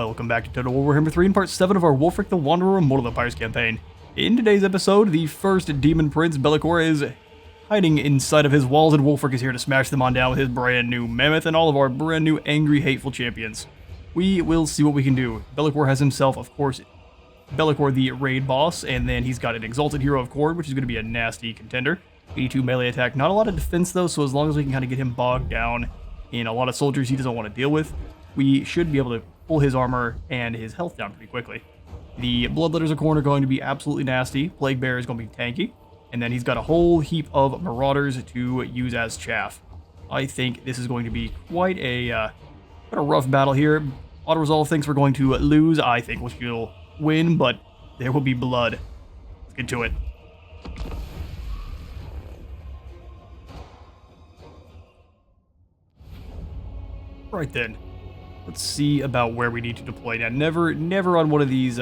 Welcome back to Total War Warhammer 3 in part 7 of our Wulfrik the Wanderer Immortal Empires campaign. In today's episode, the first Demon Prince, Bellakor, is hiding inside of his walls, and Wulfrik is here to smash them on down with his brand new Mammoth and all of our brand new angry, hateful champions. We will see what we can do. Bellakor has himself, of course, Bellakor the raid boss, and then he's got an Exalted Hero of Cord, which is going to be a nasty contender. 82 melee attack, not a lot of defense though, so as long as we can kind of get him bogged down in a lot of soldiers he doesn't want to deal with, we should be able to pull his armor and his health down pretty quickly. The Bloodletters of Khorne are going to be absolutely nasty. Plague Bearer is going to be tanky. And then he's got a whole heap of Marauders to use as chaff. I think this is going to be quite a rough battle here. Auto-Resolve thinks we're going to lose. I think we'll win, but there will be blood. Let's get to it. Right then. Let's see about where we need to deploy. Now, never on one of these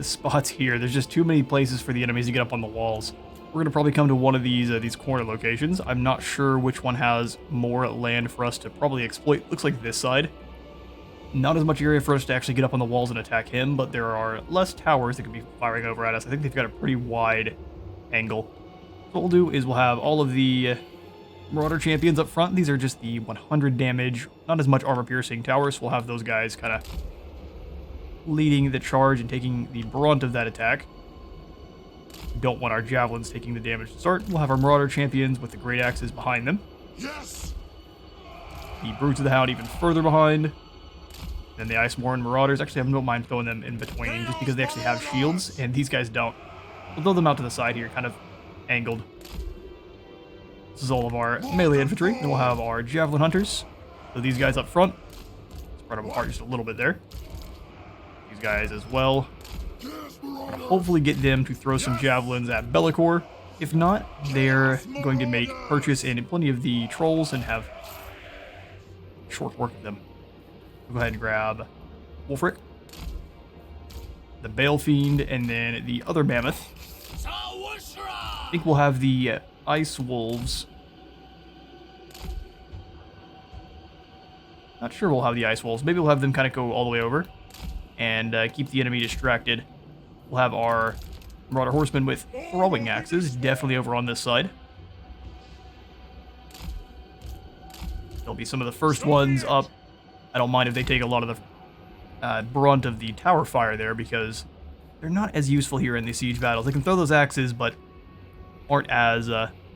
spots here. There's just too many places for the enemies to get up on the walls. We're going to probably come to one of these corner locations. I'm not sure which one has more land for us to probably exploit. Looks like this side. Not as much area for us to actually get up on the walls and attack him, but there are less towers that could be firing over at us. I think they've got a pretty wide angle. What we'll do is we'll have all of the Marauder champions up front. These are just the 100 damage, not as much armor-piercing towers. So we'll have those guys kind of leading the charge and taking the brunt of that attack. Don't want our javelins taking the damage to start. We'll have our Marauder champions with the great axes behind them. Yes. The Brutes of the Hound even further behind. Then the Iceborne Marauders. Actually, I don't mind throwing them in between just because they actually have shields, and these guys don't. We'll throw them out to the side here, kind of angled. This is all of our melee infantry. Then we'll have our Javelin Hunters. So these guys up front. Spread them apart just a little bit there. These guys as well. Hopefully get them to throw some javelins at Bellakor. If not, they're going to make purchase in plenty of the trolls and have short work with them. We'll go ahead and grab Wulfrik, the Bale Fiend, and then the other Mammoth. I think we'll have the Ice Wolves. Not sure we'll have the Ice Wolves. Maybe we'll have them kind of go all the way over and keep the enemy distracted. We'll have our Marauder Horsemen with throwing axes, definitely over on this side. They'll be some of the first ones up. I don't mind if they take a lot of the brunt of the tower fire there, because they're not as useful here in the siege battles. They can throw those axes, but aren't as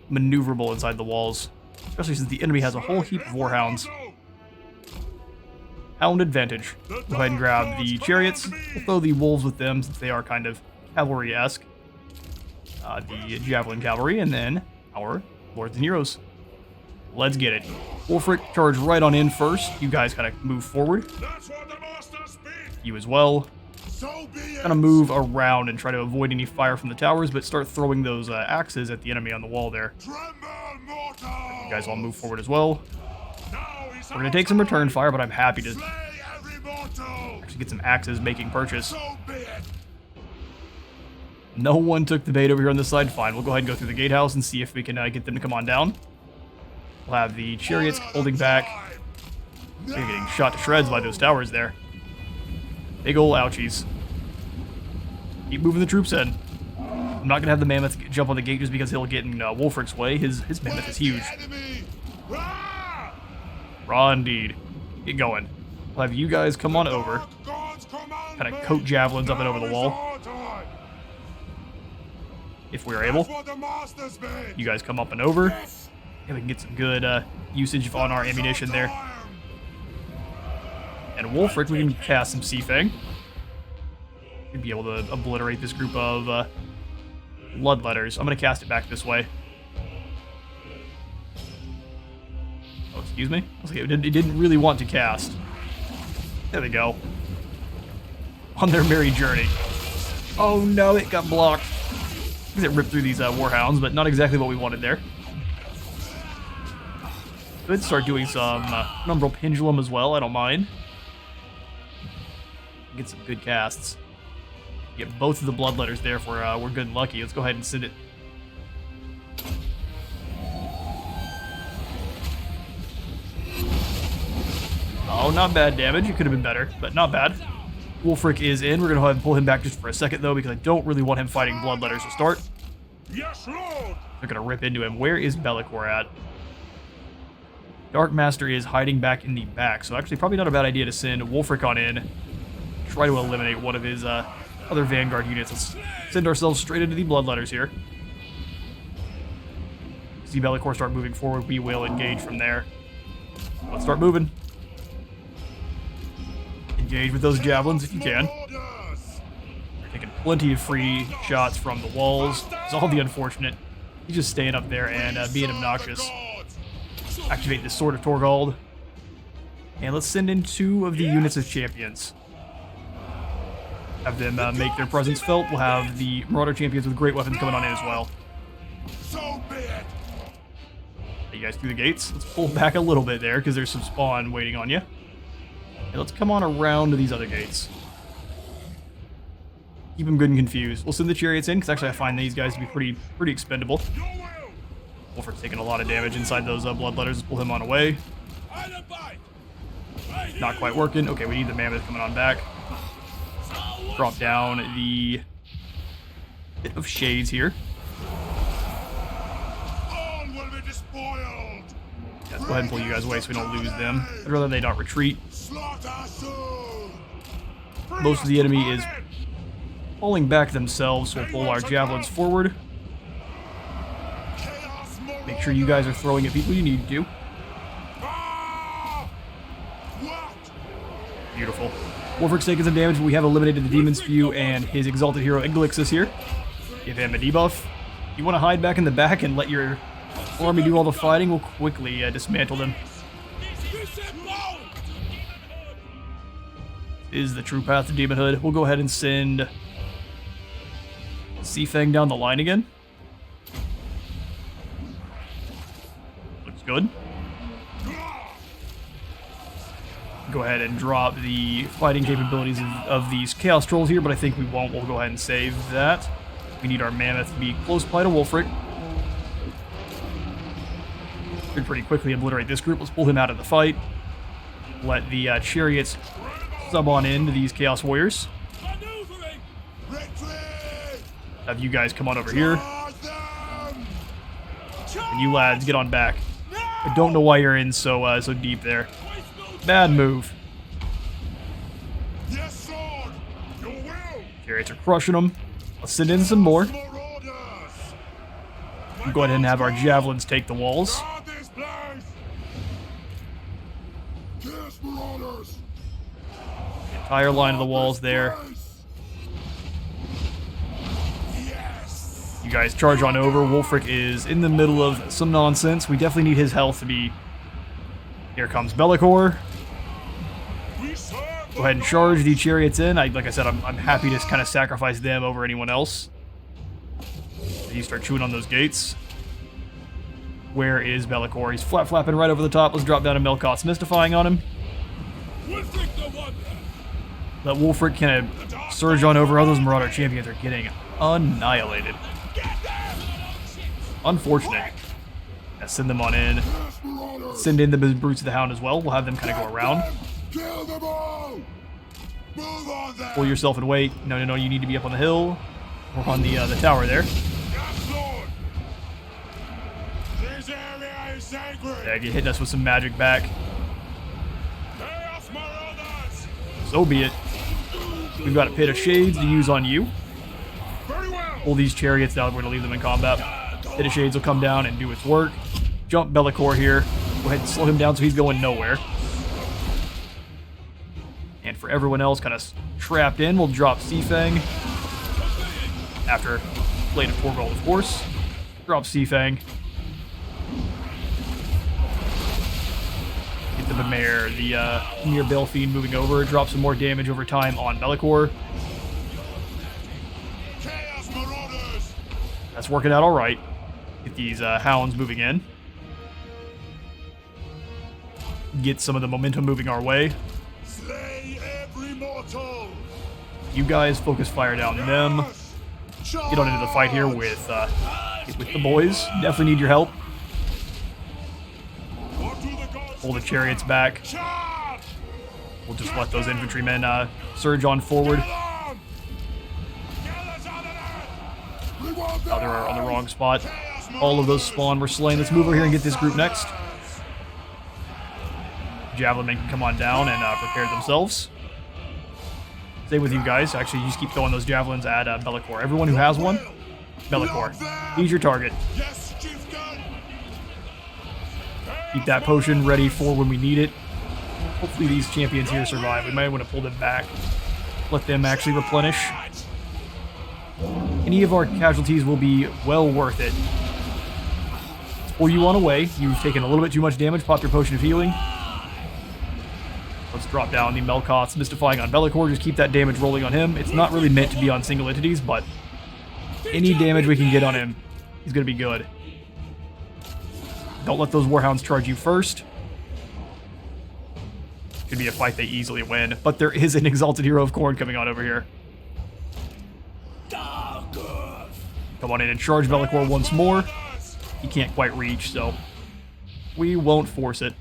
maneuverable inside the walls, especially since the enemy has a whole heap of Warhounds. Hound advantage. Go ahead and grab the chariots. We'll throw the wolves with them since they are kind of cavalry-esque. The javelin cavalry, and then our lords and heroes. Let's get it. Wulfrik, charge right on in first. You guys kind of move forward. You as well. Kind of move around and try to avoid any fire from the towers, but start throwing those axes at the enemy on the wall there. You guys all move forward as well. We're going to take some return fire, but I'm happy to actually get some axes making purchase. No one took the bait over here on this side. Fine, we'll go ahead and go through the gatehouse and see if we can get them to come on down. We'll have the chariots holding back. They're getting shot to shreds by those towers there. Big ol' ouchies. Keep moving the troops in. I'm not going to have the Mammoth jump on the gate just because he'll get in Wulfrik's way. His Mammoth is huge. Raw indeed. Get going. We'll have you guys come on over. Kind of coat javelins up and over the wall. If we're able. You guys come up and over. And we can get some good usage on our ammunition there. And Wulfrik, we can cast some Seafang. We'd be able to obliterate this group of Bloodletters. I'm going to cast it back this way. Oh, excuse me? I was like, it didn't really want to cast. There they go. On their merry journey. Oh no, it got blocked. It ripped through these Warhounds, but not exactly what we wanted there. Could start doing some Umbral Pendulum as well, I don't mind. Get some good casts. Get both of the Bloodletters there if we're good and lucky. Let's go ahead and send it. Oh, not bad damage. It could have been better, but not bad. Wulfrik is in. We're going to go ahead and pull him back just for a second, though, because I don't really want him fighting Bloodletters to start. Yes, Lord. They're going to rip into him. Where is Bellakor at? Dark Master is hiding back in the back, so actually probably not a bad idea to send Wulfrik on in. Try to eliminate one of his other Vanguard units. Let's send ourselves straight into the Bloodletters here. See Bellakor start moving forward. We will engage from there. Let's start moving. Engage with those javelins if you can. We're taking plenty of free shots from the walls. It's all the unfortunate. He's just staying up there and being obnoxious. Activate this Sword of Torgald. And let's send in 2 of the units of champions. Have them make their presence felt. We'll have the Marauder champions with great weapons coming on in as well. So be it. You guys through the gates. Let's pull back a little bit there because there's some spawn waiting on you. And let's come on around to these other gates. Keep them good and confused. We'll send the chariots in because actually I find these guys to be pretty expendable. Wulfrik's taking a lot of damage inside those Bloodletters. Let's pull him on away. Not quite working. Okay, we need the Mammoth coming on back. Drop down the bit of shades here. Let's go ahead and pull you guys away so we don't lose them. I'd rather they not retreat. Most of the enemy is falling back themselves, so we'll pull our javelins forward. Make sure you guys are throwing at people you need to. Beautiful. Wulfrik's taking some damage, but we have eliminated the Demon's Spew and his exalted hero Iglixis here. Give him a debuff. You want to hide back in the back and let your army do all the fighting, we'll quickly dismantle them. Is the true path to demonhood. We'll go ahead and send Seafang down the line again. Looks good. Go ahead and drop the fighting capabilities of these Chaos Trolls here, but I think we won't. We'll go ahead and save that. We need our Mammoth to be close by to Wulfrik. Should pretty quickly obliterate this group. Let's pull him out of the fight. Let the chariots sub on in to these Chaos Warriors. Have you guys come on over here. And you lads, get on back. I don't know why you're in so deep there. Bad move. Chariots are crushing them. Let's send in some more. We'll go ahead and have our javelins take the walls. Entire line of the walls there. You guys charge on over. Wulfrik is in the middle of some nonsense. We definitely need his health to be... Here comes Bellakor. Go ahead and charge the chariots in. Like I said, I'm happy to kind of sacrifice them over anyone else. You start chewing on those gates. Where is Bellakor? He's flapping right over the top. Let's drop down a Melkoth's Mystifying on him. Let Wulfrik kind of surge on over. All those Marauder champions are getting annihilated. Unfortunate. Yeah, send them on in. Send in the Brutes of the Hound as well. We'll have them kind of go around. Pull yourself and wait. No, you need to be up on the hill. Or on the tower there. Yeah, get hitting us with some magic back. So be it. We've got a Pit of Shades to use on you. Pull these chariots down. We're going to leave them in combat. Pit of Shades will come down and do its work. Jump Bellakor here. Go ahead and slow him down so he's going nowhere. And for everyone else kind of trapped in, we'll drop Seafang. After Blade of Torgald, of course. Drop Seafang. Get the Bemare, the Mir Belfiend moving over. Drop some more damage over time on Bellakor. That's working out alright. Get these hounds moving in. Get some of the momentum moving our way. You guys focus fire down them. Get on into the fight here with the boys. Definitely need your help. Pull the chariots back. We'll just let those infantrymen surge on forward. on! Get us out of there! We want Oh, they're on the wrong spot. All of those spawn were slain. Let's move over here and get this group next. Javelin men can come on down and prepare themselves. Same with you guys. Actually, you just keep throwing those javelins at Bellakor. Everyone who has one, Bellakor. He's your target. Yes, chieftain! Keep that potion ready for when we need it. Hopefully these champions here survive. We might want to pull them back. Let them actually replenish. Any of our casualties will be well worth it. Let's pull you on away. You've taken a little bit too much damage. Pop your potion of healing. Let's drop down the Melkoth's Mystifying on Bellakor. Just keep that damage rolling on him. It's not really meant to be on single entities, but any damage we can get on him, he's going to be good. Don't let those Warhounds charge you first. Could be a fight they easily win, but there is an Exalted Hero of Khorne coming on over here. Come on in and charge Bellakor once more. He can't quite reach, so we won't force it.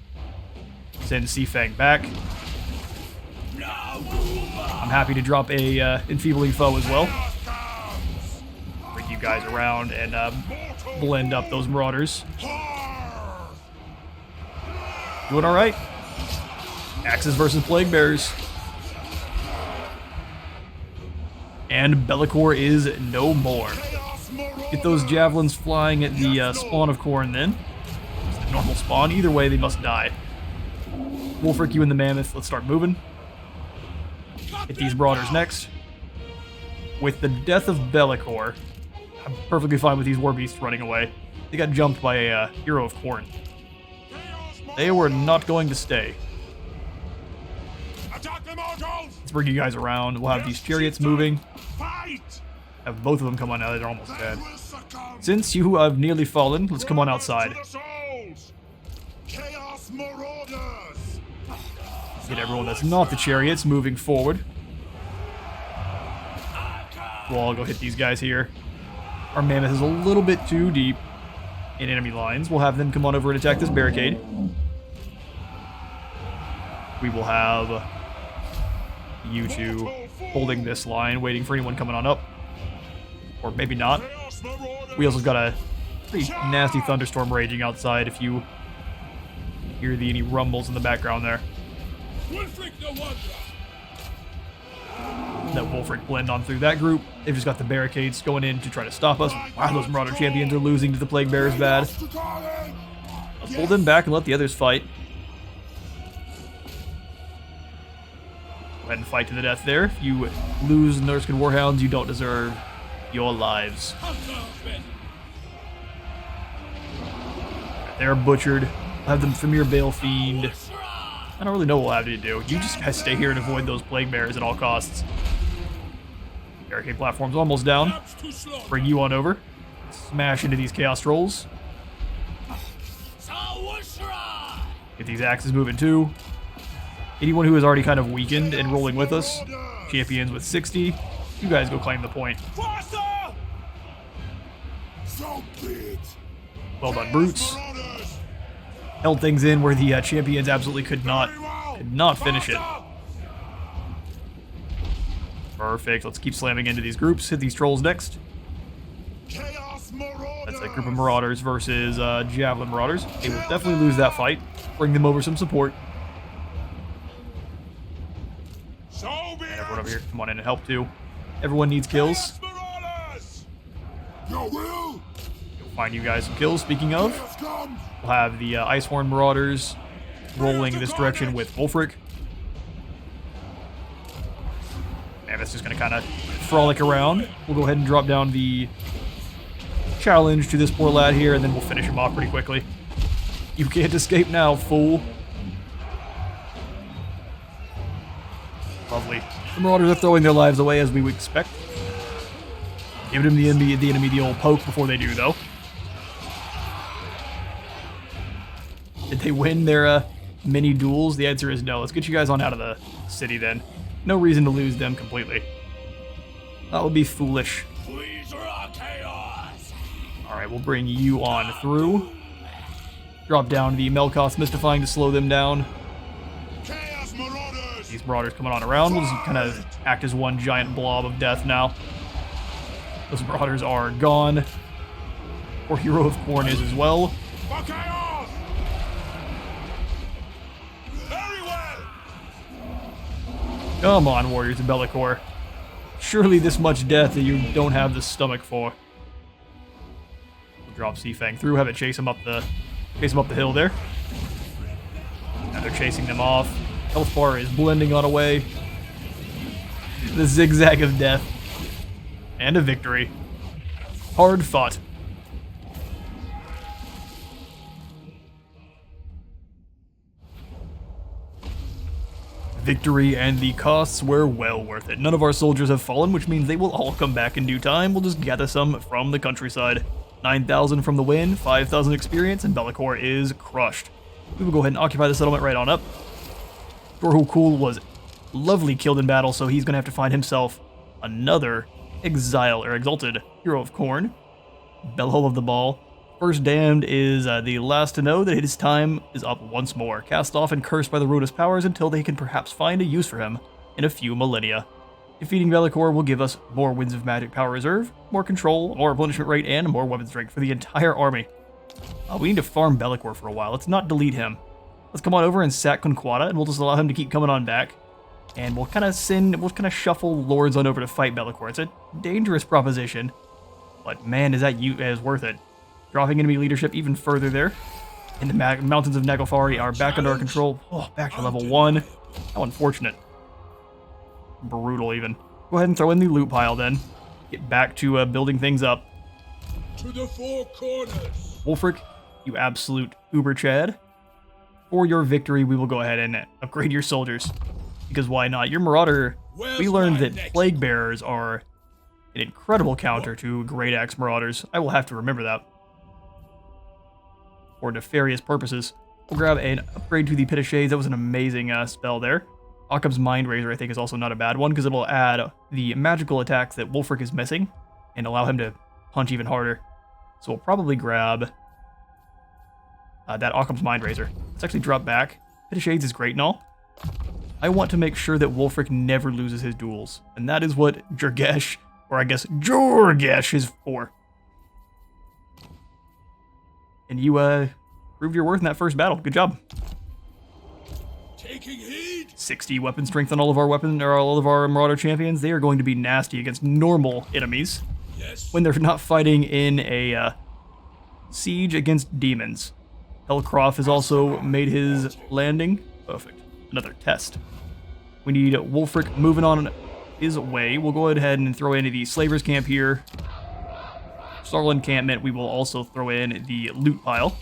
Send Seafang back. I'm happy to drop a enfeebling foe as well. Bring you guys around and blend up those marauders. Doing all right. Axes versus Plague Bearers. And Bellakor is no more. Get those javelins flying at the spawn of Khorne then. It's the normal spawn. Either way, they must die. Wulfrik, you and the Mammoth. Let's start moving. Hit these marauders next. With the death of Bellakor, I'm perfectly fine with these war beasts running away. They got jumped by a hero of Khorne. They were not going to stay. Let's bring you guys around. We'll have these chariots moving. Have both of them come on now. They're almost dead. Since you have nearly fallen, let's come on outside. Get everyone that's not the chariots moving forward. We'll all go hit these guys here. Our Mammoth is a little bit too deep in enemy lines. We'll have them come on over and attack this barricade. We will have you two holding this line, waiting for anyone coming on up. Or maybe not. We also got a pretty nasty thunderstorm raging outside if you hear any rumbles in the background there. That Wulfrik blend on through that group. They've just got the barricades going in to try to stop us. Wow, those Marauder champions are losing to the Plague Bearers bad. Let's pull them back and let the others fight. Go ahead and fight to the death there. If you lose Nurskin Warhounds, you don't deserve your lives. They're butchered. I'll have them Premier Bale Fiend. I don't really know what we'll have to do. You just guys stay here and avoid those Plague Bearers at all costs. Barricade platform's almost down. Bring you on over. Smash into these Chaos Trolls. Get these axes moving too. Anyone who is already kind of weakened and rolling with us. Champions with 60. You guys go claim the point. Well done, brutes. Held things in where the champions absolutely could not finish it. Perfect. Let's keep slamming into these groups. Hit these trolls next. That's a group of marauders versus javelin marauders. They will definitely lose that fight. Bring them over some support. And everyone over here, come on in and help too. Everyone needs kills. You'll find you guys some kills. Speaking of, we'll have the Icehorn Marauders rolling this direction with Wulfrik. And that's just going to kind of frolic around. We'll go ahead and drop down the challenge to this poor lad here, and then we'll finish him off pretty quickly. You can't escape now, fool. Lovely. The Marauders are throwing their lives away as we would expect. Giving the enemy the old poke before they do, though. Did they win their mini duels? The answer is no. Let's get you guys on out of the city then. No reason to lose them completely. That would be foolish. Alright, we'll bring you on through. Drop down the Melkoth's Mystifying to slow them down. These marauders coming on around will just kind of act as one giant blob of death now. Those marauders are gone. Poor Hero of Khorne is as well. For chaos! Very well! Come on, warriors of Bellakor. Surely this much death that you don't have the stomach for. We'll drop Seafang through, have it chase him up the hill there. Now they're chasing them off. Health bar is blending on away. The zigzag of death. And a victory. Hard fought. Victory and the costs were well worth it. None of our soldiers have fallen, which means they will all come back in due time. We'll just gather some from the countryside. 9,000 from the win, 5,000 experience, and Bellakor is crushed. We will go ahead and occupy the settlement right on up. Dorhulkul was lovely killed in battle, so he's going to have to find himself another exalted Hero of Khorne. Bellhole of the Ball. First Damned is the last to know that his time is up once more, cast off and cursed by the Rhodas powers until they can perhaps find a use for him in a few millennia. Defeating Bellakor will give us more Winds of Magic power reserve, more control, more replenishment rate, and more weapon strength for the entire army. We need to farm Bellakor for a while. Let's not delete him. Let's come on over and sack Conquata, and we'll just allow him to keep coming on back. And we'll kind of shuffle lords on over to fight Bellakor. It's a dangerous proposition, but man, is worth it. Dropping enemy leadership even further there. And the mountains of Naglfari are back under our control. Oh, back to level 1. How unfortunate. Brutal even. Go ahead and throw in the loot pile then. Get back to building things up. To the four corners! Wulfrik, you absolute uber chad. For your victory, we will go ahead and upgrade your soldiers. Because why not? Your marauder, we learned that plague bearers are an incredible counter to Great Axe marauders. I will have to remember that. For nefarious purposes. We'll grab an upgrade to the Pit of Shades. That was an amazing spell there. Occam's Mind Razor, I think, is also not a bad one, because it'll add the magical attacks that Wulfrik is missing, and allow him to punch even harder. So we'll probably grab that Occam's Mind Razor. Let's actually drop back. Pit of Shades is great and all. I want to make sure that Wulfrik never loses his duels, and that is what Jurgesh, or I guess Jorgesh, is for. And you proved your worth in that first battle. Good job. Taking heed. 60 weapon strength on all of our Marauder champions. They are going to be nasty against normal enemies. Yes. When they're not fighting in a siege against demons. Hellcroft has also made his landing. Perfect. Another test. We need Wulfrik moving on his way. We'll go ahead and throw in the Slavers camp here. Starl encampment, we will also throw in the loot pile,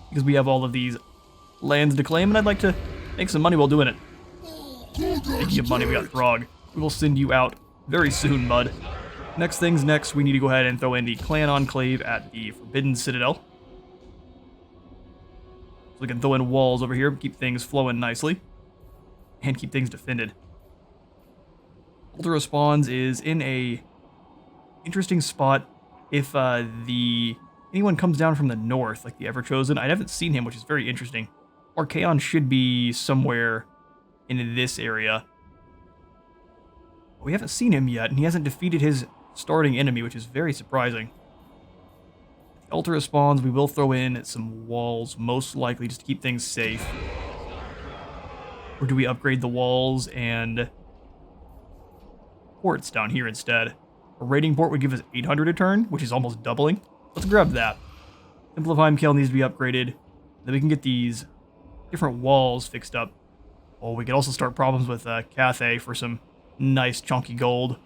because we have all of these lands to claim, and I'd like to make some money while doing it. Speaking of money, we got Throg. We will send you out very soon, bud. Next things next, we need to go ahead and throw in the clan enclave at the Forbidden Citadel. So we can throw in walls over here, keep things flowing nicely, and keep things defended. Ultra Spawns is in a interesting spot. If anyone comes down from the north, like the Everchosen, I haven't seen him, which is very interesting. Archaon should be somewhere in this area. We haven't seen him yet, and he hasn't defeated his starting enemy, which is very surprising. The Ultra spawns, we will throw in some walls, most likely just to keep things safe. Or do we upgrade the walls and ports down here instead? A raiding port would give us 800 a turn, which is almost doubling. Let's grab that. Simplify Kill needs to be upgraded. Then we can get these different walls fixed up. Oh, we could also start problems with Cathay for some nice chunky gold.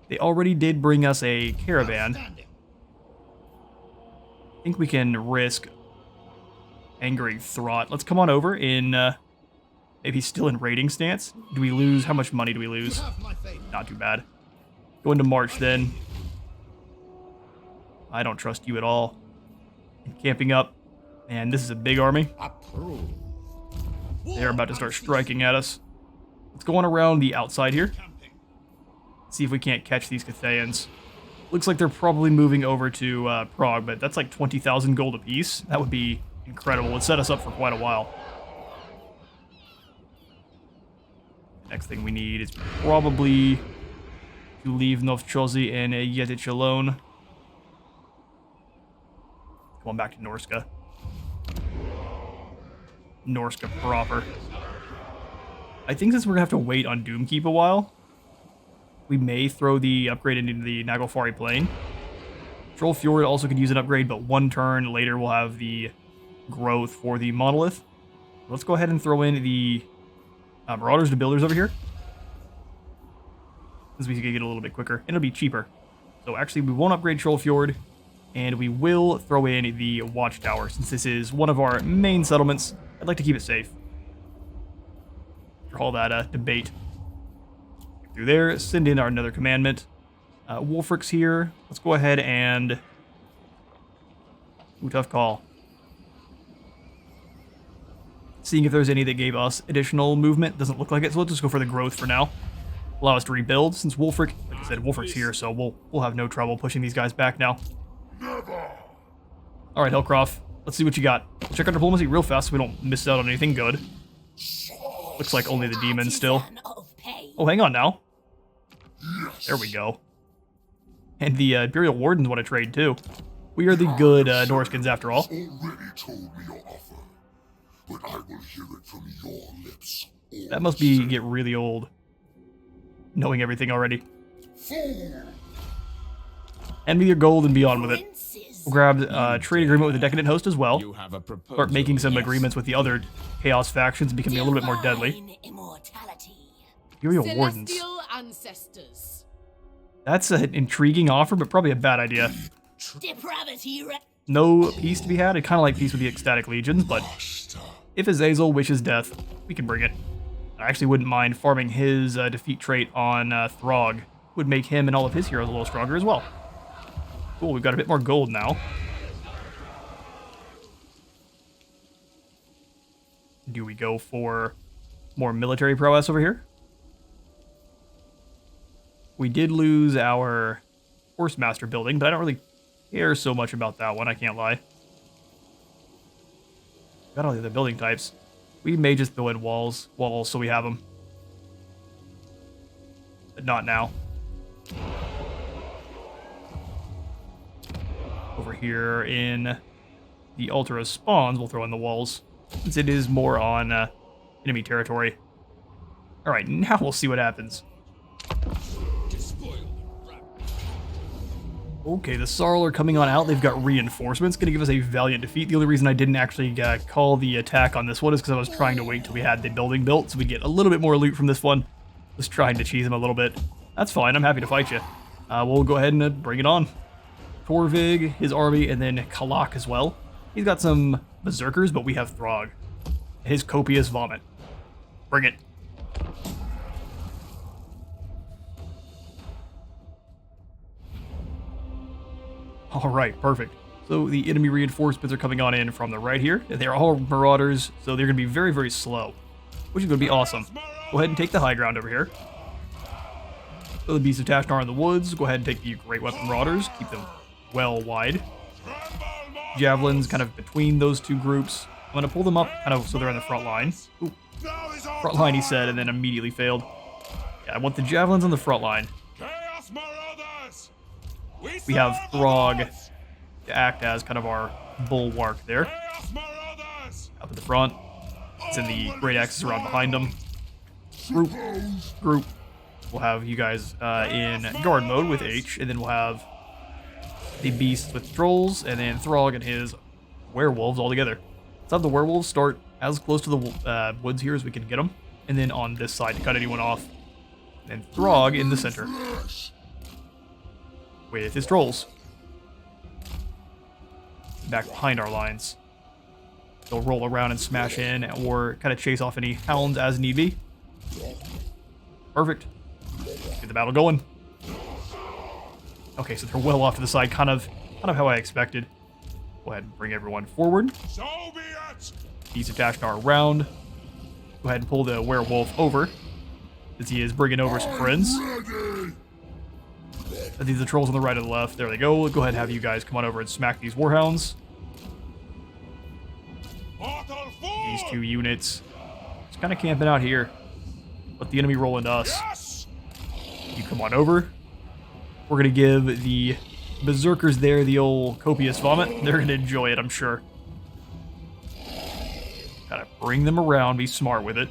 They already did bring us a caravan. I think we can risk angering Throt. Let's come on over in maybe still in raiding stance. Do we lose? How much money do we lose? Not too bad. Go into March then. I don't trust you at all. And camping up. Man, this is a big army. They're about to start striking at us. Let's go on around the outside here. See if we can't catch these Cathayans. Looks like they're probably moving over to Prague, but that's like 20,000 gold apiece. That would be incredible. It would set us up for quite a while. Next thing we need is probably to leave Novchozy and Yedich alone. Come on back to Norska. Norska proper. I think since we're going to have to wait on Doomkeep a while, we may throw the upgrade into the Naglfari Plain. Troll Fjord also could use an upgrade, but one turn later we'll have the growth for the Monolith. Let's go ahead and throw in the Marauders to Builders over here, since we can get a little bit quicker, and it'll be cheaper. So actually, we won't upgrade Troll Fjord, and we will throw in the Watchtower, since this is one of our main settlements. I'd like to keep it safe. After all that debate. Through there, send in our another commandment. Wulfrik's here. Let's go ahead and... Ooh, tough call. Seeing if there's any that gave us additional movement. Doesn't look like it, so let's just go for the growth for now. Allow us to rebuild, since Wulfrik, like I said, Wulfrik's here, so we'll have no trouble pushing these guys back now. Alright, Hellcroft, let's see what you got. Check our diplomacy real fast so we don't miss out on anything good. Looks like only the demons still. Oh, hang on now. There we go. And the Imperial Wardens want to trade too. We are the good Norskins after all. Already told me your offer, but I will hear it from your lips. That must be get really old. Knowing everything already. And with your gold and be on with it. We'll grab a trade agreement with the Decadent Host as well. Start making some agreements with the other Chaos factions and becoming a little bit more deadly. Imperial Wardens. Ancestors. That's an intriguing offer, but probably a bad idea. No peace to be had. I kind of like peace with the Ecstatic Legions, but if Azazel wishes death, we can bring it. I actually wouldn't mind farming his defeat trait on Throg. Would make him and all of his heroes a little stronger as well. Cool, we've got a bit more gold now. Do we go for more military prowess over here? We did lose our Horsemaster building, but I don't really care so much about that one, I can't lie. Got all the other building types. We may just throw in walls so we have them. But not now. Over here in the Altar of Spawns, we'll throw in the walls, since it is more on enemy territory. Alright, now we'll see what happens. Okay, the Sarl are coming on out. They've got reinforcements. Going to give us a valiant defeat. The only reason I didn't actually call the attack on this one is because I was trying to wait till we had the building built so we get a little bit more loot from this one. Just trying to cheese them a little bit. That's fine. I'm happy to fight you. We'll go ahead and bring it on. Torvig, his army, and then Kalak as well. He's got some Berserkers, but we have Throg. His copious vomit. Bring it. Alright, perfect. So the enemy reinforcements are coming on in from the right here. They're all Marauders, so they're going to be very, very slow, which is going to be awesome. Go ahead and take the high ground over here. So the Beasts of Tashnar in the woods. Go ahead and take the Great Weapon Marauders. Keep them well wide. Javelins kind of between those two groups. I'm going to pull them up kind of so they're on the front line. Ooh. Front line, he said, and then immediately failed. Yeah, I want the Javelins on the front line. We have Throg to act as kind of our bulwark there. Up at the front. Send the Great Axes around behind them. Group. We'll have you guys in guard mode with H, and then we'll have the Beasts with Trolls, and then Throg and his Werewolves all together. Let's have the Werewolves start as close to the woods here as we can get them, and then on this side to cut anyone off. And Throg in the center with his Trolls. Back behind our lines. They'll roll around and smash in, or kind of chase off any hounds as need be. Perfect. Get the battle going. Okay, so they're well off to the side, kind of how I expected. Go ahead and bring everyone forward. Beasts of Tashnar around. Go ahead and pull the Werewolf over, as he is bringing over some friends. These are the Trolls on the right and the left. There they go. Go ahead and have you guys come on over and smack these Warhounds. These two units just kind of camping out here. let the enemy roll into us. Yes! You come on over. We're gonna give the berserkers there the old copious vomit. They're gonna enjoy it, I'm sure. Gotta bring them around, be smart with it.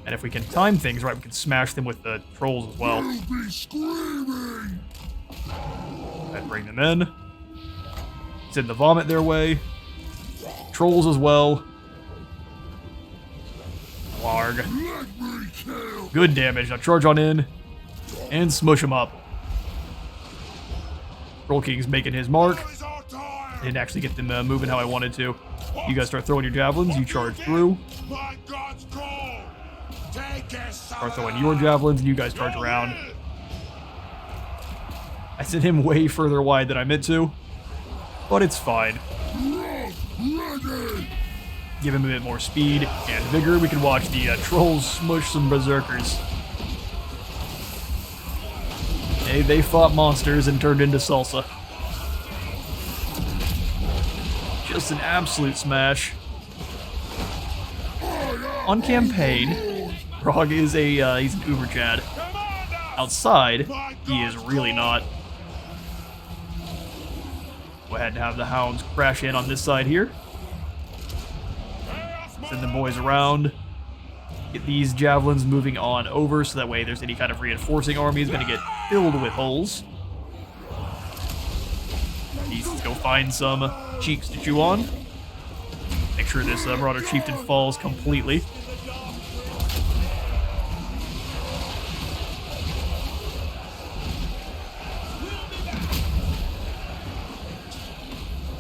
And if we can time things right, we can smash them with the trolls as well. You'll be screaming! And bring them in. Send the vomit their way. Trolls as well. Larg. Let me kill! Good damage. Now charge on in and smush him up. Troll King's making his mark. Now is our time! Didn't actually get them moving how I wanted to. You guys start throwing your javelins. You charge through. My God's call! Take us, Start throwing your javelins, and you guys charge around. I sent him way further wide than I meant to, but it's fine. Ready! Give him a bit more speed and vigor. We can watch the trolls smush some berserkers. They fought monsters and turned into salsa. Just an absolute smash. On campaign, Throg is he's an uber Chad. Outside, he is really not. Go ahead and have the hounds crash in on this side here. Send the boys around. Get these javelins moving on over so that way there's any kind of reinforcing army is going to get filled with holes. Beasts go find some cheeks to chew on. Make sure this Marauder Chieftain falls completely.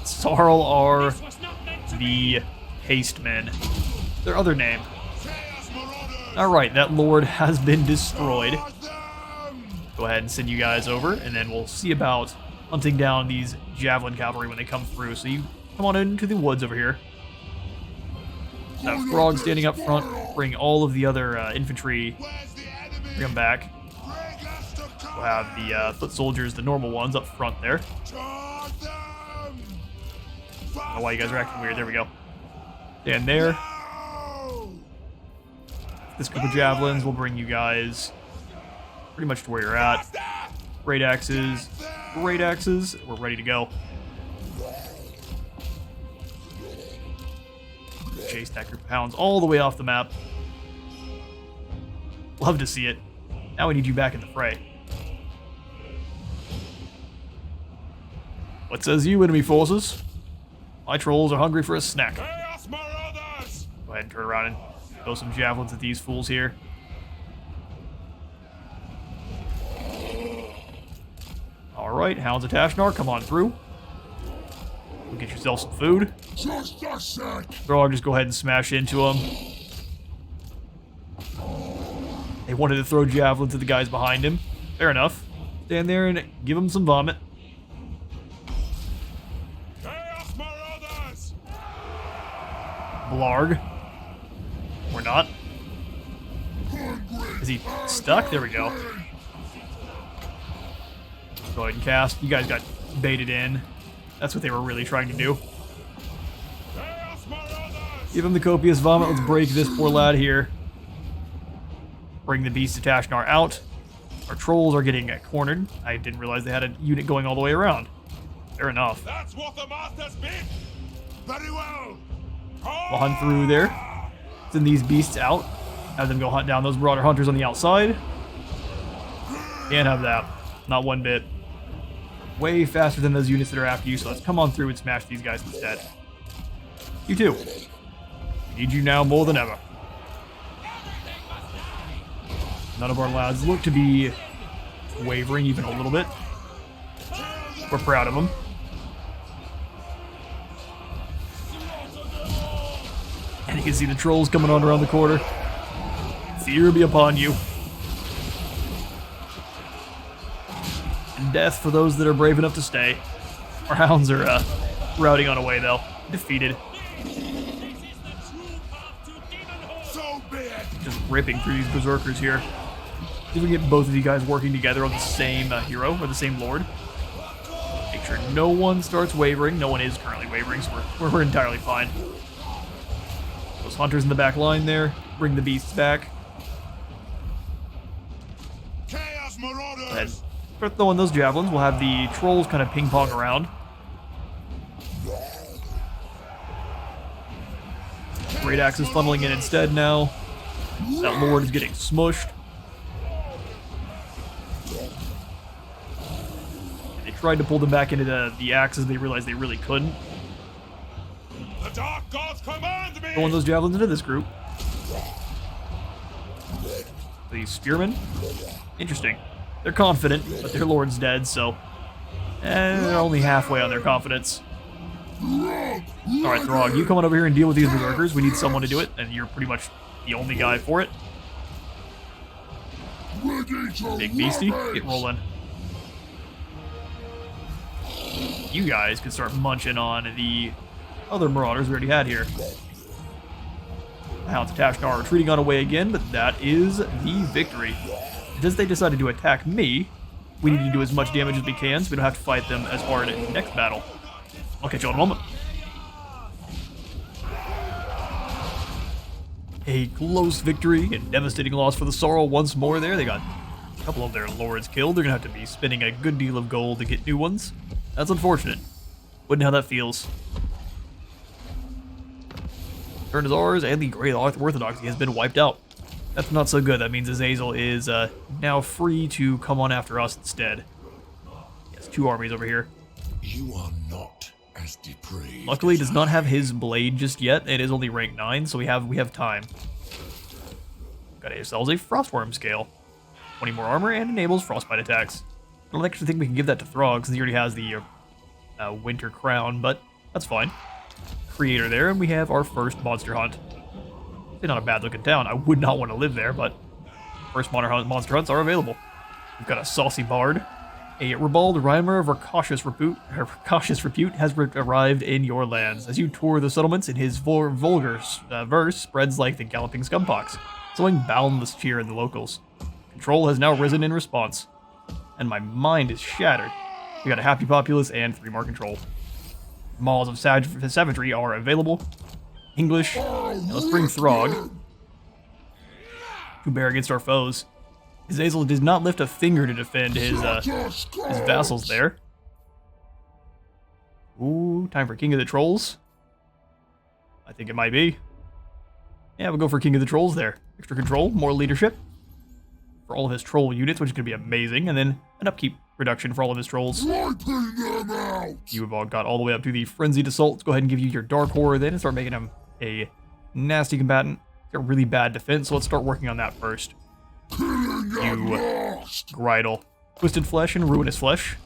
Sarl are the Haste Men. Their other name. Alright, that lord has been destroyed. Go ahead and send you guys over, and then we'll see about hunting down these javelin cavalry when they come through. So you come on into the woods over here. Have Throg standing up front. Bring all of the other infantry. Bring them back. We'll have the foot soldiers, the normal ones, up front there. I don't know why you guys are acting weird. There we go. Stand there. This group of javelins will bring you guys pretty much to where you're at. Great axes. Great axes. We're ready to go. Chase that group of hounds all the way off the map. Love to see it. Now we need you back in the fray. What says you, enemy forces? My trolls are hungry for a snack. Go ahead and turn around and throw some javelins at these fools here. Alright, Hounds of Tashnar, come on through. Go get yourself some food. Throg, just go ahead and smash into them. They wanted to throw javelins at the guys behind him. Fair enough. Stand there and give them some vomit. Blarg. Or not. Is he stuck? There we go. Go ahead and cast. You guys got baited in. That's what they were really trying to do. Give him the copious vomit. Let's break this poor lad here. Bring the beast of Tashnar out. Our trolls are getting cornered. I didn't realize they had a unit going all the way around. Fair enough. That's what the master's been. Very well. We'll hunt through there. Send these beasts out. Have them go hunt down those Marauder hunters on the outside. Can't have that. Not one bit. Way faster than those units that are after you, so let's come on through and smash these guys instead. You too. We need you now more than ever. None of our lads look to be wavering even a little bit. We're proud of them. And you can see the trolls coming on around the corner. Fear be upon you. And death for those that are brave enough to stay. Our hounds are routing on away though. Defeated. Just ripping through these berserkers here. See if we can get both of you guys working together on the same hero, or the same lord. Make sure no one starts wavering. No one is currently wavering, so we're entirely fine. Those hunters in the back line there. Bring the beasts back. Start throwing those javelins. We'll have the trolls kind of ping-pong around. Great Axe is funneling in instead now. That Lord is getting smushed. They tried to pull them back into the axes. They realized they really couldn't. The Dark Gods command me! Throwing those javelins into this group. The spearmen. Interesting. They're confident, but their lord's dead, so... they're only halfway on their confidence. Alright, Throg, you come on over here and deal with these berserkers. We need someone to do it, and you're pretty much the only guy for it. Big beastie, get rolling. You guys can start munching on the other marauders we already had here. The Hounds of Tashnar are retreating on away again, but that is the victory. As they decided to attack me, we need to do as much damage as we can so we don't have to fight them as hard in the next battle. I'll catch you in a moment. A close victory and devastating loss for the Sorrow once more there. They got a couple of their lords killed. They're going to have to be spending a good deal of gold to get new ones. That's unfortunate. Wouldn't know how that feels. Turn is ours, and the Great Orthodoxy has been wiped out. That's not so good. That means Azazel is now free to come on after us instead. He has 2 armies over here. You are not as depraved. Luckily, he does not have his blade just yet. It is only rank 9, so we have time. Got ourselves a Frostworm scale. 20 more armor and enables frostbite attacks. I don't actually think we can give that to Throg since he already has the Winter Crown, but that's fine. Creator there, and we have our first monster hunt. It's not a bad looking town. I would not want to live there, but first monster hunts are available. We've got a saucy bard. A ribald rhymer of cautious repute has arrived in your lands. As you tour the settlements, in his vulgar verse spreads like the galloping scumpox, sowing boundless cheer in the locals. Control has now risen in response, and my mind is shattered. We got a happy populace and 3 more control. Maws of Savagery are available. English. Now let's bring Throg to bear against our foes. Azazel does not lift a finger to defend his vassals there. Ooh, time for King of the Trolls. I think it might be. Yeah, we'll go for King of the Trolls there. Extra control, more leadership for all of his troll units, which is going to be amazing, and then an upkeep reduction for all of his trolls. You have all got all the way up to the Frenzied Assault. Let's go ahead and give you your Dark Horror then and start making him a nasty combatant. He's got really bad defense, so let's start working on that first. You Gridle. Twisted Flesh and Ruinous Flesh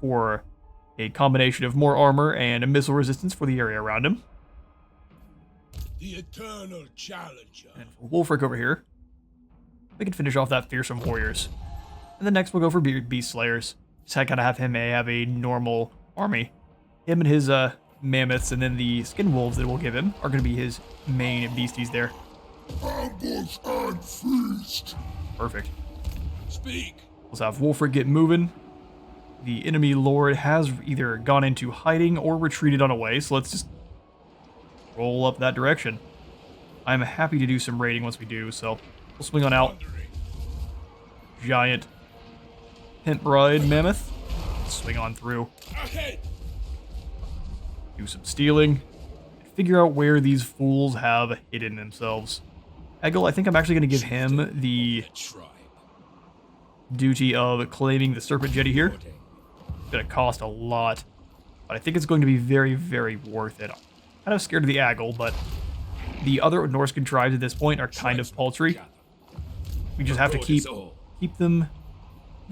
for a combination of more armor and a missile resistance for the area around him. The Eternal Challenger. And for Wulfrik over here, we can finish off that Fearsome Warriors. And then next we'll go for Beast Slayers. Just kind of have him have a normal army. Him and his mammoths, and then the skin wolves that we'll give him are going to be his main beasties there. Ambush and feast. Perfect. Speak. Let's have Wulfrik get moving. The enemy lord has either gone into hiding or retreated on away, so let's just roll up that direction. I'm happy to do some raiding once we do, so we'll swing on out. Giant Pimp Bride Mammoth. Swing on through. Ahead. Do some stealing. Figure out where these fools have hidden themselves. Eggle, I think I'm actually going to give him the duty of claiming the Serpent Jetty here. It's going to cost a lot, but I think it's going to be very, very worth it. I'm kind of scared of the Aggle, but the other Norscan tribes at this point are kind of paltry. We just have to keep them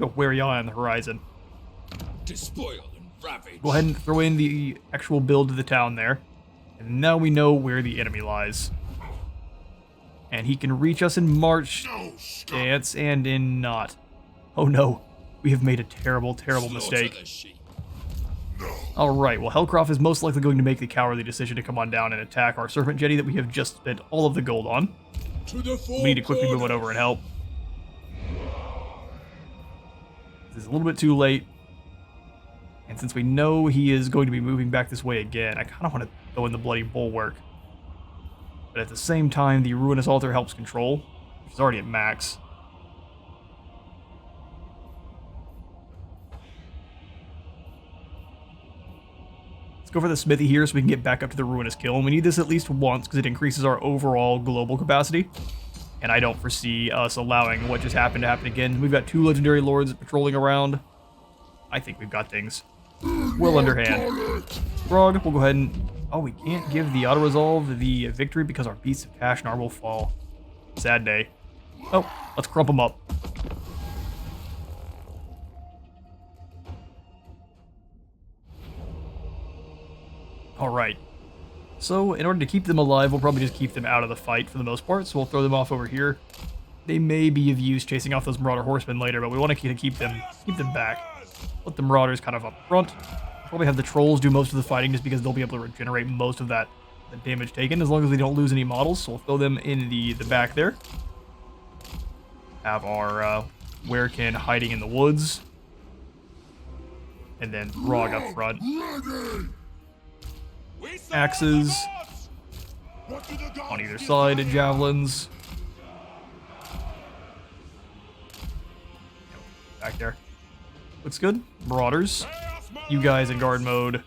a wary eye on the horizon. Despoil and ravage. Go ahead and throw in the actual build of the town there. And now we know where the enemy lies. And he can reach us in March stance and in not. Oh no, we have made a terrible, terrible mistake. Alright, well Hellcroft is most likely going to make the cowardly decision to come on down and attack our Serpent Jetty that we have just spent all of the gold on. We need to quickly move on over and help. This is a little bit too late. And since we know he is going to be moving back this way again, I kind of want to throw in the Bloody Bulwark. But at the same time, the Ruinous Altar helps control, which is already at max. Let's go for the smithy here so we can get back up to the Ruinous Kiln. We need this at least once because it increases our overall global capacity. And I don't foresee us allowing what just happened to happen again. We've got 2 legendary lords patrolling around. I think we've got things well underhand. Throg, we'll go ahead and... Oh, we can't give the auto-resolve the victory because our Beasts of Kashnar will fall. Sad day. Oh, let's crump them up. Alright. So, in order to keep them alive, we'll probably just keep them out of the fight for the most part, so we'll throw them off over here. They may be of use chasing off those Marauder Horsemen later, but we want to keep them back. Let the Marauders kind of up front. Probably have the Trolls do most of the fighting just because they'll be able to regenerate most of the damage taken, as long as they don't lose any models, so we'll throw them in the back there. Have our Werekin hiding in the woods. And then Throg up front. Axes on either side, javelins. Back there. Looks good. Marauders. You guys in guard mode.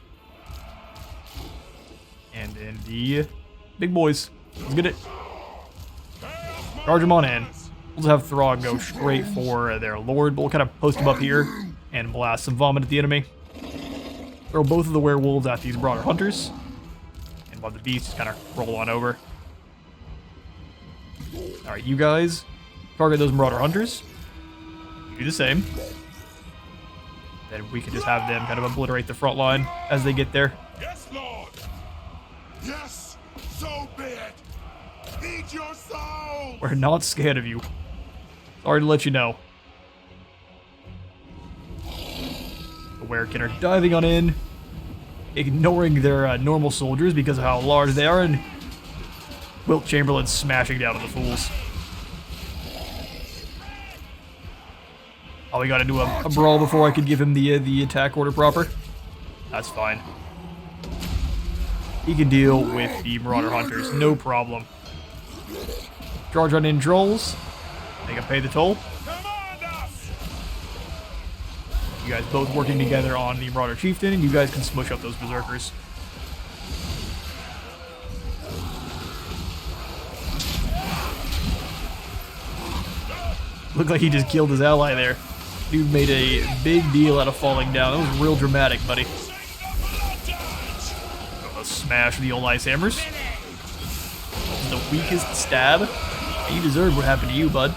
And then the big boys. Let's get it. Charge them on in. We'll just have Throg go straight for their lord, but we'll kind of post him up here and blast some vomit at the enemy. Throw both of the werewolves at these Marauder hunters. And let the beasts kind of roll on over. Alright, you guys target those Marauder hunters. You do the same. Then we can just have them kind of obliterate the front line as they get there. Yes, Lord. Yes, so be it. Eat your soul. We're not scared of you. Sorry to let you know. The Werekin are diving on in, ignoring their normal soldiers because of how large they are, and Wilt Chamberlain smashing down on the fools. Oh, we gotta do a brawl before I could give him the attack order proper. That's fine. He can deal with the Marauder Hunters, no problem. Charge on in trolls. They can pay the toll. You guys both working together on the Marauder Chieftain, and you guys can smush up those Berserkers. Looked like he just killed his ally there. Dude made a big deal out of falling down. That was real dramatic, buddy. Let's smash the old ice hammers. The weakest stab. You deserve what happened to you, bud.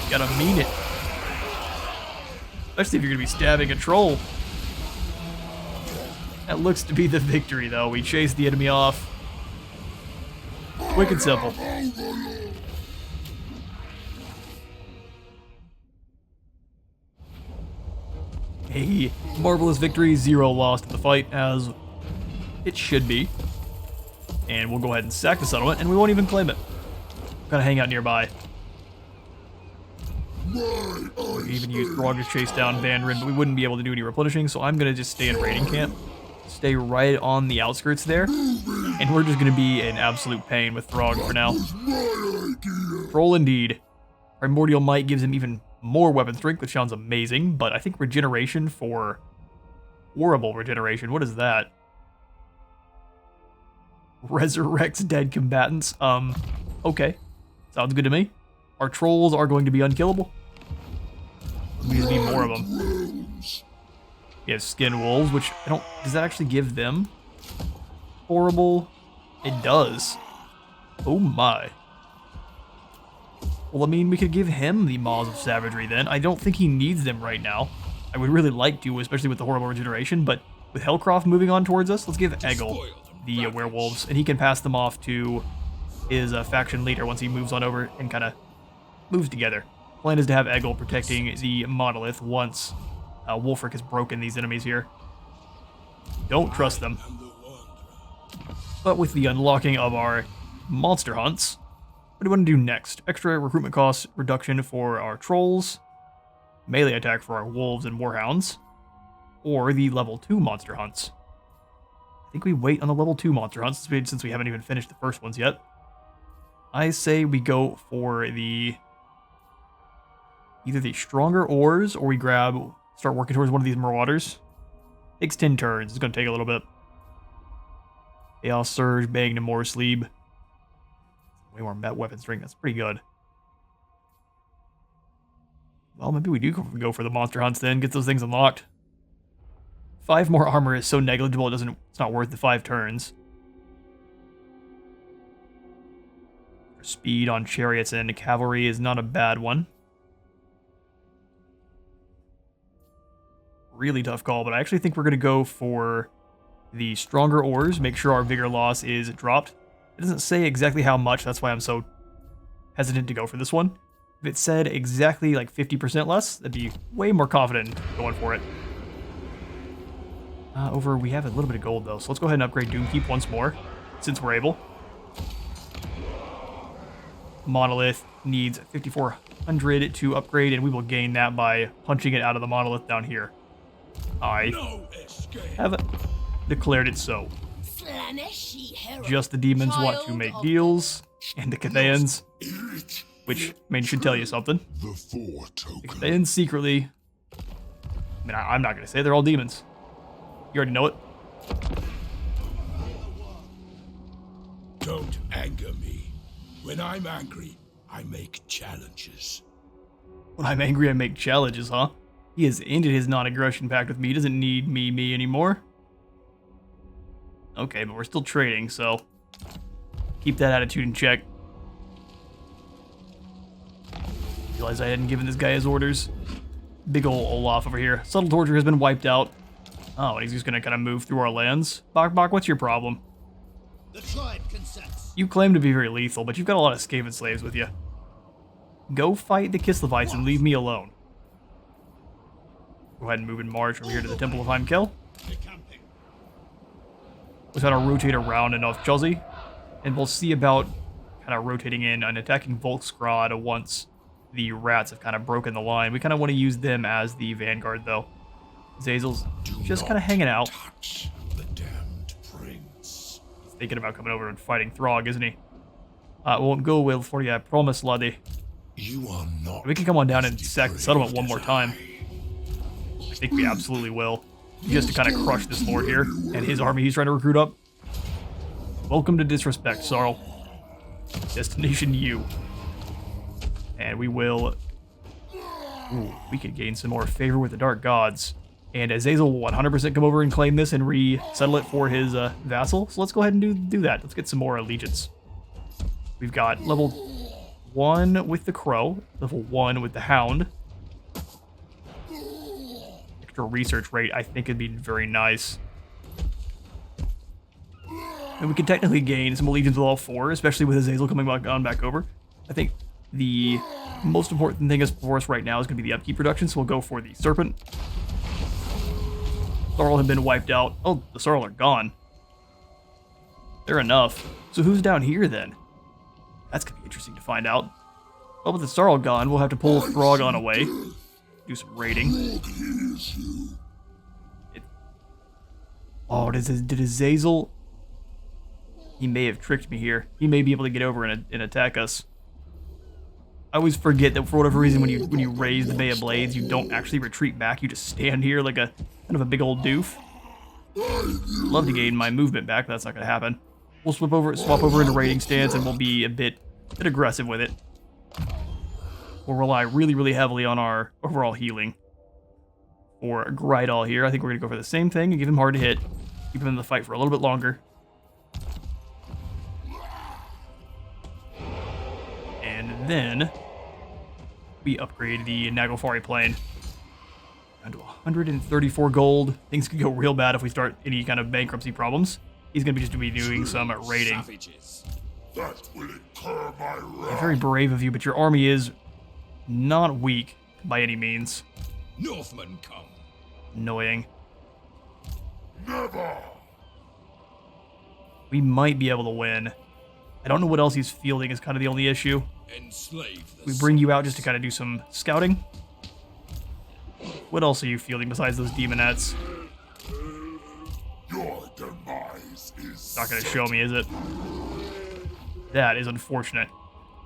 You gotta mean it. Especially if you're gonna be stabbing a troll. That looks to be the victory, though. We chased the enemy off. Quick and simple. A marvelous victory, 0 lost in the fight, as it should be. And we'll go ahead and sack the settlement, and we won't even claim it. Gonna hang out nearby. We could even use Throg to chase down Vanrin, but we wouldn't be able to do any replenishing, so I'm gonna just stay in raiding camp. Stay right on the outskirts there, and we're just gonna be an absolute pain with Throg for now. Troll indeed. Primordial Might gives him even more weapon strength, which sounds amazing, but I think regeneration for... Horrible regeneration, what is that? Resurrects dead combatants. Okay. Sounds good to me. Our trolls are going to be unkillable. We just need more of them. We have skin wolves, which I don't... Does that actually give them horrible? It does. Oh my. Well, I mean, we could give him the Maws of Savagery then. I don't think he needs them right now. I would really like to, especially with the horrible regeneration, but with Hellcroft moving on towards us, let's give Eggle the werewolves, and he can pass them off to his faction leader once he moves on over and kind of moves together. Plan is to have Eggle protecting the monolith once Wulfrik has broken these enemies here. Don't trust them. But with the unlocking of our monster hunts, what do we want to do next? Extra recruitment cost reduction for our trolls, melee attack for our wolves and warhounds, or the level 2 monster hunts. I think we wait on the level 2 monster hunts since we haven't even finished the first ones yet. I say we go for the... either the stronger ores, or we start working towards one of these marauders. Takes 10 turns. It's going to take a little bit. Chaos Surge, Bang to more sleep. Way more weapon strength. That's pretty good. Well, maybe we do go for the monster hunts then. Get those things unlocked. 5 more armor is so negligible it's not worth the 5 turns. Speed on chariots and cavalry is not a bad one. Really tough call, but I actually think we're going to go for the stronger ores. Make sure our vigor loss is dropped. It doesn't say exactly how much, that's why I'm so hesitant to go for this one. If it said exactly like 50% less, that'd be way more confident in going for it. We have a little bit of gold though, so let's go ahead and upgrade Doomkeep once more, since we're able. Monolith needs 5,400 to upgrade, and we will gain that by punching it out of the monolith down here. I have declared it so. Just the demons want to make deals, and the Cathayans, which, I mean, should tell you something. The Cathayans secretly, I mean, I'm not going to say they're all demons. You already know it. Don't anger me. When I'm angry, I make challenges. When I'm angry, I make challenges, huh? He has ended his non-aggression pact with me. He doesn't need me anymore. Okay, but we're still trading, so keep that attitude in check. Realize I hadn't given this guy his orders. Big ol' Olaf over here. Subtle Torture has been wiped out. Oh, and he's just gonna kind of move through our lands. Bok, what's your problem? The tribe consents. You claim to be very lethal, but you've got a lot of Skaven slaves with you. Go fight the Kislevites and leave me alone. Go ahead and move in march over here to the Temple of Heimkel. We'll kind of rotate around enough Chelsea, and we'll see about kind of rotating in and attacking Volkskrad once the rats have kind of broken the line. We kind of want to use them as the vanguard, though. Zazel's just kind of hanging out. The damned prince. He's thinking about coming over and fighting Throg, isn't he? It won't go well for you, I promise, laddie. You are not. We can come on down and sack the settlement one more time. I think we absolutely will. Just to kind of crush this lord here and his army he's trying to recruit up. Welcome to disrespect, Sarl. Destination U. And we will... Ooh, we could gain some more favor with the Dark Gods. And Azazel will 100% come over and claim this and resettle it for his vassal. So let's go ahead and do that. Let's get some more allegiance. We've got level 1 with the Crow, level 1 with the Hound. Extra research rate, I think, would be very nice. And we can technically gain some allegiance with all 4, especially with Azazel coming back over. I think the most important thing for us right now is going to be the upkeep production, so we'll go for the Serpent. Sarl have been wiped out. Oh, the Sarl are gone. They're enough. So who's down here then? That's going to be interesting to find out. Well, with the Sarl gone, we'll have to pull Throg on away. Do some raiding. Oh, did Azazel... He may have tricked me here. He may be able to get over and attack us. I always forget that for whatever reason, when you raise the Bay of Blades, you don't actually retreat back. You just stand here like a kind of a big old doof. Love to gain my movement back, but that's not going to happen. We'll swap over into raiding stance, and we'll be a bit aggressive with it. We'll rely really, really heavily on our overall healing. For Grydal here, I think we're going to go for the same thing and give him hard to hit. Keep him in the fight for a little bit longer. And then we upgrade the Naglfari Plain. Down to 134 gold. Things could go real bad if we start any kind of bankruptcy problems. He's going to be doing some raiding. That will incur my wrath. Yeah, very brave of you, but your army is not weak by any means. Northmen come. Annoying. Never. We might be able to win. I don't know what else he's fielding is kind of the only issue. Enslave the We bring you out just to kind of do some scouting. What else are you fielding besides those demonettes? Your demise is Not going to show me, is it? That is unfortunate.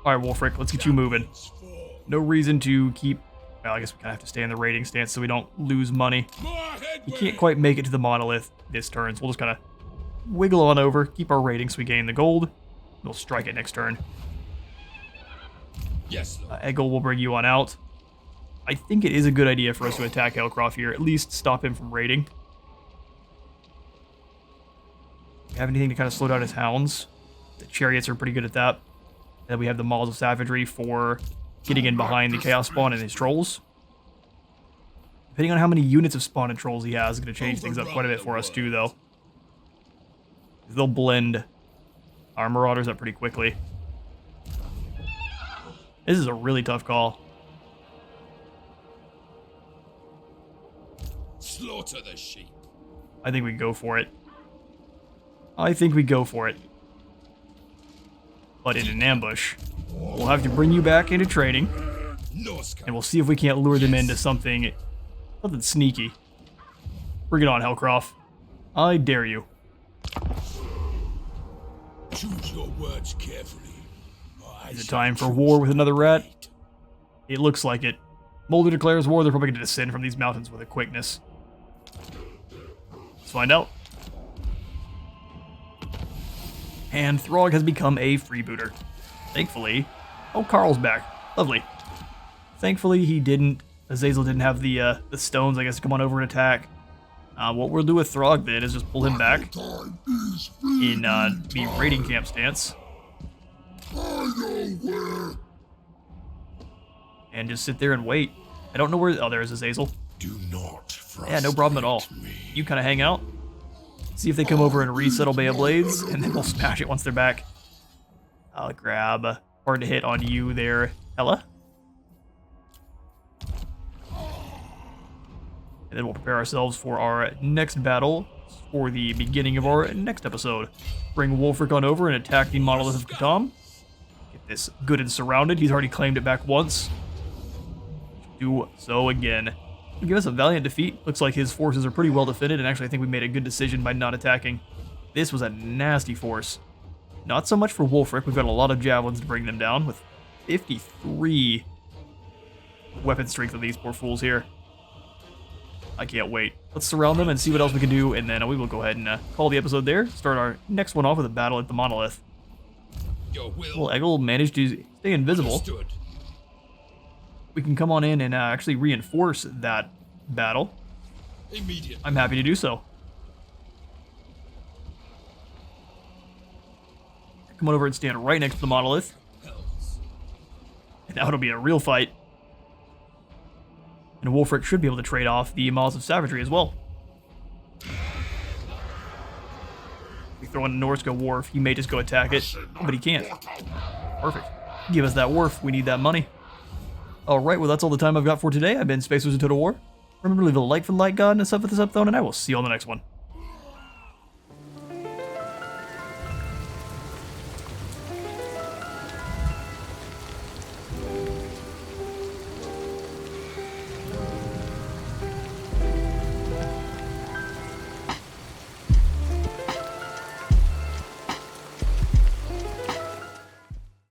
Alright, Wulfrik, let's get you moving. No reason to keep Well, I guess we kind of have to stay in the raiding stance so we don't lose money. More headway. We can't quite make it to the monolith this turn, so we'll just kind of wiggle on over, keep our rating so we gain the gold. We'll strike it next turn. Yes, Lord. Eggle will bring you on out. I think it is a good idea for us to attack Helcroft here, at least stop him from raiding. Do we have anything to kind of slow down his hounds? The chariots are pretty good at that. And then we have the Maws of Savagery for getting in behind the Chaos Spawn and his trolls. Depending on how many units of spawn and trolls he has, is going to change things up quite a bit for us too, though. They'll blend our Marauders up pretty quickly. This is a really tough call. Slaughter the sheep. I think we go for it. I think we go for it. But in an ambush, we'll have to bring you back into training, Norse and we'll see if we can't lure them into something sneaky. Bring it on, Helcroft. I dare you. Choose your words carefully. Is it time for war with another rat? It looks like it. Mulder declares war. They're probably going to descend from these mountains with a quickness. Let's find out. And Throg has become a freebooter. Thankfully. Oh, Carl's back. Lovely. Thankfully, he didn't. Azazel didn't have the stones, I guess, to come on over and attack. What we'll do with Throg then is just pull him back in the raiding camp stance. And just sit there and wait. I don't know where... Oh, there's Azazel. Do not Yeah, no problem at all. You kind of hang out. See if they come over and resettle Bay of Blades, and then we'll smash it once they're back. I'll grab hard to hit on you there, Ella. And then we'll prepare ourselves for our next battle for the beginning of our next episode. Bring Wulfrik on over and attack the Monolith of Cthulhu. Get this good and surrounded. He's already claimed it back once. Do so again. He'll give us a valiant defeat. Looks like his forces are pretty well defended, and actually I think we made a good decision by not attacking. This was a nasty force. Not so much for Wulfrik. We've got a lot of javelins to bring them down with 53 weapon strength of these poor fools here. I can't wait. Let's surround them and see what else we can do, and then we will go ahead and call the episode there. Start our next one off with a battle at the Monolith. Your will. Well, Eggle managed to stay invisible. Understood. We can come on in and actually reinforce that battle. Immediately. I'm happy to do so. Come on over and stand right next to the Monolith. Hells. And now it'll be a real fight. And Wulfrik should be able to trade off the Maws of Savagery as well. We throw in a Norsko Wharf, he may just go attack it, but he can't. Perfect. Give us that wharf, we need that money. Alright, well that's all the time I've got for today. I've been Space Wizard Total War. Remember to leave a like for the like god and a sub for the sub thone, and I will see you on the next one.